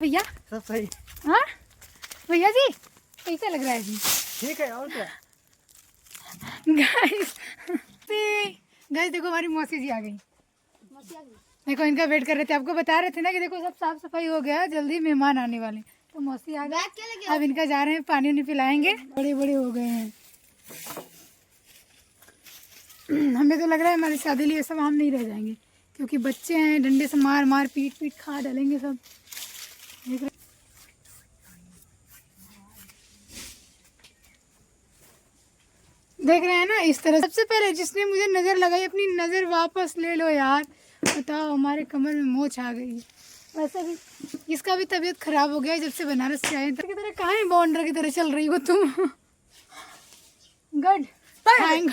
भैया सब सही। हाँ भैया जी कैसा लग रहा है जी? ठीक है और क्या। गाइस गाइस देखो हमारी मौसी जी आ गई। देखो इनका वेट कर रहे थे, आपको बता रहे थे ना कि देखो सब साफ सफाई हो गया, जल्दी मेहमान आने वाले, तो मौसी आ गए। अब इनका जा रहे हैं, पानी उन्हें पिलाएंगे, बड़े बड़े हो गए हैं। हमें तो लग रहा है हमारी शादी लिए सब हम नहीं रह जाएंगे, क्योंकि बच्चे हैं, डंडे से मार मार पीट पीट खा डालेंगे सब। देख रहे हैं ना इस तरह। सबसे पहले जिसने मुझे नज़र लगाई, अपनी नज़र वापस ले लो यार। बताओ हमारे कमर में मोच आ गई। वैसे भी इसका भी तबीयत खराब हो गया है जब से बनारस से आए। की तरह कहाँ है, बॉन्डर की तरह चल रही हो तुम। गड थैंक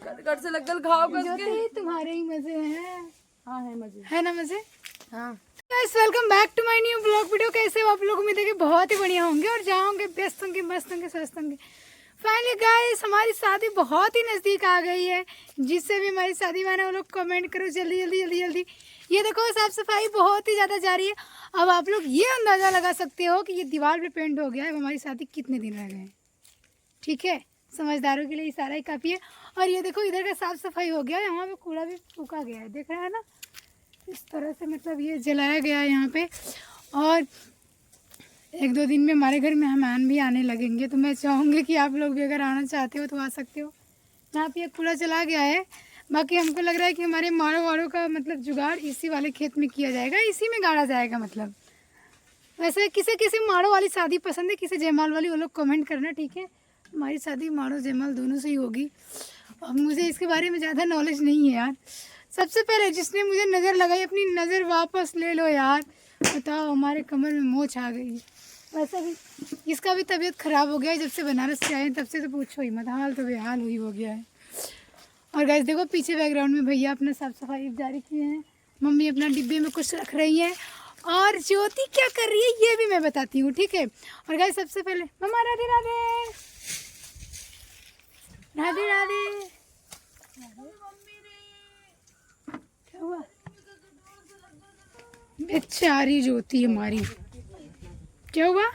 कट से लगल घाव कस के। ज्योति तुम्हारे ही मजे हैं। हाँ है मजे, है ना मजे। हाँ। Guys welcome back to my new blog video. कैसे हो आप लोग? उम्मीद है कि बहुत ही बढ़िया होंगे और जहाँ होंगे व्यस्त होंगे, मस्त होंगे, स्वस्थ होंगे। फाइनली गाइस हमारी शादी बहुत ही नज़दीक आ गई है। जिससे भी हमारी शादी में वो लोग कमेंट करो जल्दी जल्दी जल्दी जल्दी। ये देखो साफ सफाई बहुत ही ज़्यादा जा रही है। अब आप लोग ये अंदाज़ा लगा सकते हो कि ये दीवार पे पेंट हो गया है। हमारी शादी कितने दिन रह गए हैं, ठीक है। समझदारों के लिए इशारा ही काफ़ी है। और ये देखो इधर का साफ़ सफाई हो गया है, यहाँ पे कूड़ा भी फूका गया है, देख रहा है ना। इस तरह से मतलब ये जलाया गया है यहाँ पे। और एक दो दिन में हमारे घर मेहमान भी आने लगेंगे, तो मैं चाहूँगी कि आप लोग भी अगर आना चाहते हो तो आ सकते हो। यहाँ पे कूड़ा चला गया है। बाकी हमको लग रहा है कि हमारे माड़ों वाड़ों का मतलब जुगाड़ इसी वाले खेत में किया जाएगा, इसी में गाड़ा जाएगा। मतलब वैसे किसी किसी माड़ों वाली शादी पसंद है, किसी जयमाल वाली, वो लोग कमेंट करना, ठीक है। हमारी शादी माड़ो जयमाल दोनों से ही होगी। अब मुझे इसके बारे में ज़्यादा नॉलेज नहीं है यार। सबसे पहले जिसने मुझे नज़र लगाई, अपनी नज़र वापस ले लो यार। बताओ हमारे कमर में मोच आ गई। वैसे भी इसका भी तबीयत ख़राब हो गया है जब से बनारस से आए, तब से तो पूछो ही मत, हाल तो बेहाल हुई हो गया है। और गाइस देखो पीछे बैकग्राउंड में भैया अपना साफ़ सफाई जारी किए हैं, मम्मी अपना डिब्बे में कुछ रख रही है, और ज्योति क्या कर रही है ये भी मैं बताती हूँ, ठीक है। और गाइस सबसे पहले मम्मा राधे राधे राधे राधे। क्या हुआ? बेचारी ज्योति हमारी, क्या हुआ?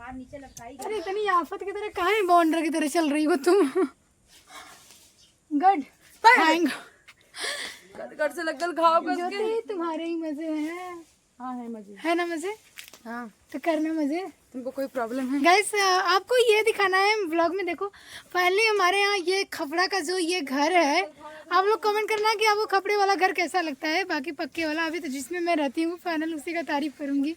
अरे इतनी आफत की तरह कहाँ है, बॉन्डर की तरह चल रही हो तुम। गड थैंक कट से लगल घाव कस के। ज्योति तुम्हारे ही मजे हैं। हाँ है मजे, है ना मजे। हाँ। तो करना मजे। तुमको कोई प्रॉब्लम है? गाइस आपको ये दिखाना है व्लॉग में। देखो फाइनली हमारे यहाँ ये खपड़ा का जो ये घर है, आप लोग कमेंट करना कि आपको खपड़े वाला घर कैसा लगता है। बाकी पक्के वाला अभी तो जिसमें मैं रहती हूँ फाइनल उसी का तारीफ करूँगी,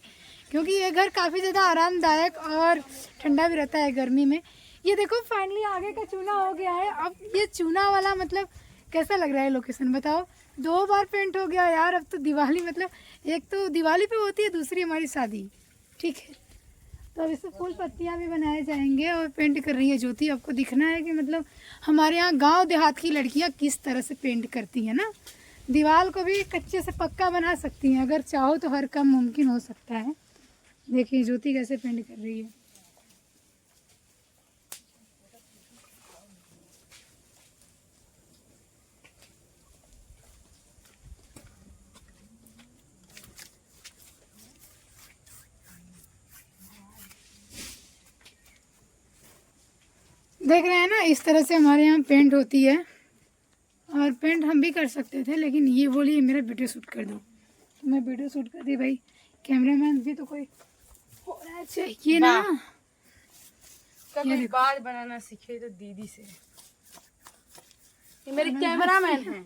क्योंकि ये घर काफ़ी ज़्यादा आरामदायक और ठंडा भी रहता है गर्मी में। ये देखो फाइनली आगे का चूना हो गया है। अब ये चूना वाला मतलब कैसा लग रहा है लोकेशन, बताओ। 2 बार पेंट हो गया यार। अब तो दिवाली मतलब एक तो दिवाली पे होती है, दूसरी हमारी शादी, ठीक है। तो अब इससे फूल पत्तियाँ भी बनाए जाएंगे और पेंट कर रही है ज्योति। आपको दिखना है कि मतलब हमारे यहाँ गांव देहात की लड़कियाँ किस तरह से पेंट करती हैं ना। दीवार को भी कच्चे से पक्का बना सकती हैं, अगर चाहो तो हर काम मुमकिन हो सकता है। देखिए ज्योति कैसे पेंट कर रही है। देख रहे हैं ना इस तरह से हमारे यहाँ पेंट होती है। और पेंट हम भी कर सकते थे, लेकिन ये बोली मेरा वीडियो शूट कर दो, तो मैं वीडियो शूट कर दी। भाई कैमरामैन भी तो कोई होना चाहिए ना। कभी बाल बनाना सीखे तो दीदी से। ये मेरी कैमरामैन है।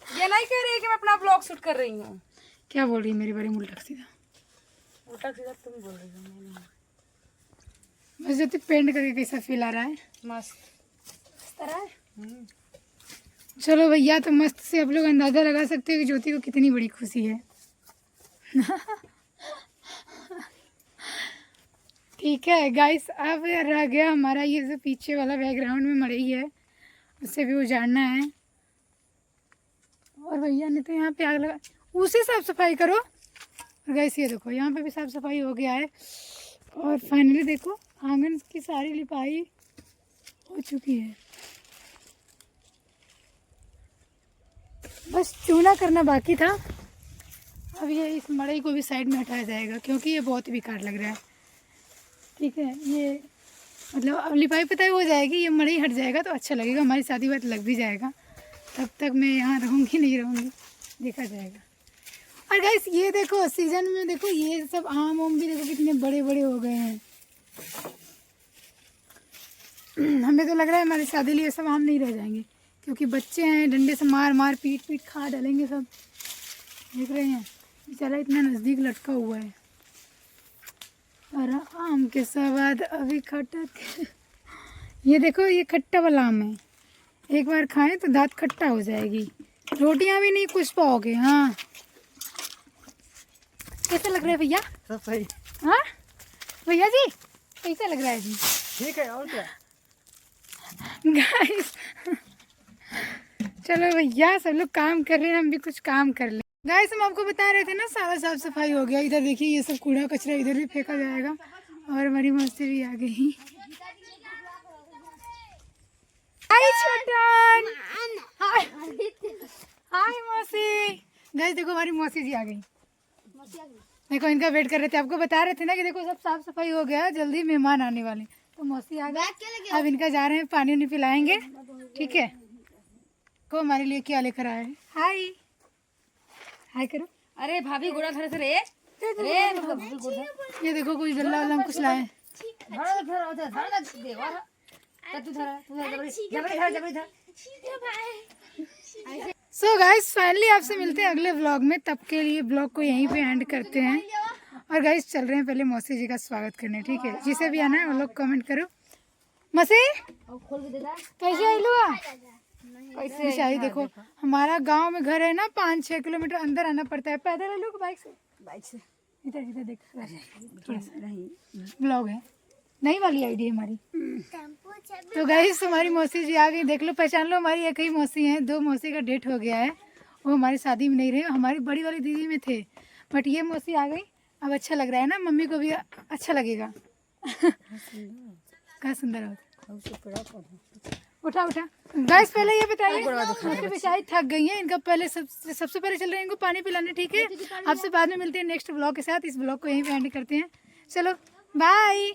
ये नहीं कह रही है कि मैं अपना ब्लॉग शूट कर रही हूँ। क्या बोल रही है मेरे बारे में उल्टा सीधा? उल्टा सीधा तुम बोल रही हो, मैं नहीं। बस ज्योति पेंट करके कैसा फील आ रहा है? मस्त इस तरह है। चलो भैया, तो मस्त से आप लोग अंदाज़ा लगा सकते हो कि ज्योति को कितनी बड़ी खुशी है। ठीक है गाइस, अब रह गया हमारा ये जो पीछे वाला बैकग्राउंड में मड़ई है, उससे भी उजाड़ना है। और भैया ने तो यहाँ पे आग लगा, उसे साफ सफाई करो। और गाइस ये देखो यहाँ पे भी साफ सफाई हो गया है। और फाइनली देखो आंगन की सारी लिपाई हो चुकी है, बस चूना करना बाकी था। अब ये इस मड़ई को भी साइड में हटाया जाएगा क्योंकि ये बहुत ही बेकार लग रहा है। ठीक है, ये मतलब अब लिपाई पुताई हो जाएगी, ये मड़ई हट जाएगा तो अच्छा लगेगा, हमारी शादी बात लग भी जाएगा। तब तक मैं यहाँ रहूँगी नहीं रहूँगी देखा जाएगा। और गाइस ये देखो सीजन में देखो ये सब आम वाम भी देखो कितने बड़े बड़े हो गए हैं। हमें तो लग रहा है हमारी शादी लिए सब आम नहीं रह जाएंगे क्योंकि बच्चे हैं, डंडे से मार मार पीट पीट खा डालेंगे सब। देख रहे हैं बेचारा इतना नज़दीक लटका हुआ है। और आम के स्वाद अभी खटक ये देखो ये खट्टा वाला आम है, एक बार खाएं तो दांत खट्टा हो जाएगी, रोटियां भी नहीं कुछ पाओगे। हाँ कैसा लग रहा है भैया? सब सही। हाँ भैया जी कैसा लग रहा है जी? ठीक है और क्या। गाइस चलो भैया सब लोग काम कर रहे हैं, हम भी कुछ काम कर ले। गाइस हम आपको बता रहे थे ना सारा साफ सफाई हो गया। इधर देखिए ये सब कूड़ा कचरा इधर भी फेंका जाएगा। और हमारी मौसी भी आ गई। हाय छोटन, हाय हाय मौसी। गाइस देखो हमारी मौसी जी आ गई। देखो इनका वेट कर रहे थे, आपको बता रहे थे ना कि देखो सब साफ सफाई हो गया, जल्दी मेहमान आने वाले, तो मौसी आ गए। अब इनका जा रहे हैं पानी उन्नी पिलाएंगे। ठीक है, को हमारे लिए क्या लेकर आए? हाय हाय करो। अरे भाभी गोड़ा धरे थे रे रे मतलब ये देखो कुछ डल्ला वल्ला कुछ लाए। धरा धरा उधर धरा दे और तू धरा जबरी धर। सो गाइस फाइनली आपसे मिलते हैं अगले व्लॉग में, तब के लिए ब्लॉग को यहीं पे एंड करते हैं। और गाइस चल रहे हैं पहले मौसी जी का स्वागत करने। ठीक है, जिसे भी आना है वो लोग कमेंट करो। मौसी कैसे आई लुआ? कैसे आई? देखो हमारा गांव में घर है ना, 5-6 किलोमीटर अंदर आना पड़ता है। पैदल है लोग बाइक से? इधर इधर देख ब्लॉग है, नई वाली आईडी है हमारी। तो गाइस हमारी मौसी जी आ गई, देख लो पहचान लो, हमारी एक ही मौसी है। 2 मौसी का डेट हो गया है, वो हमारी शादी में नहीं रहे, हमारी बड़ी वाली दीदी में थे, बट ये मौसी आ गई। अब अच्छा लग रहा है ना, मम्मी को भी अच्छा लगेगा। क्या सुंदर हो। उठा उठा गाइस पहले ये बताइए, बेचारी थक गई है, इनका पहले सबसे पहले चल रहे हैं इनको पानी पिलाने। ठीक है, आपसे बाद में मिलते हैं नेक्स्ट ब्लॉग के साथ। इस ब्लॉग को यहीं पे एंड करते हैं। चलो बाय।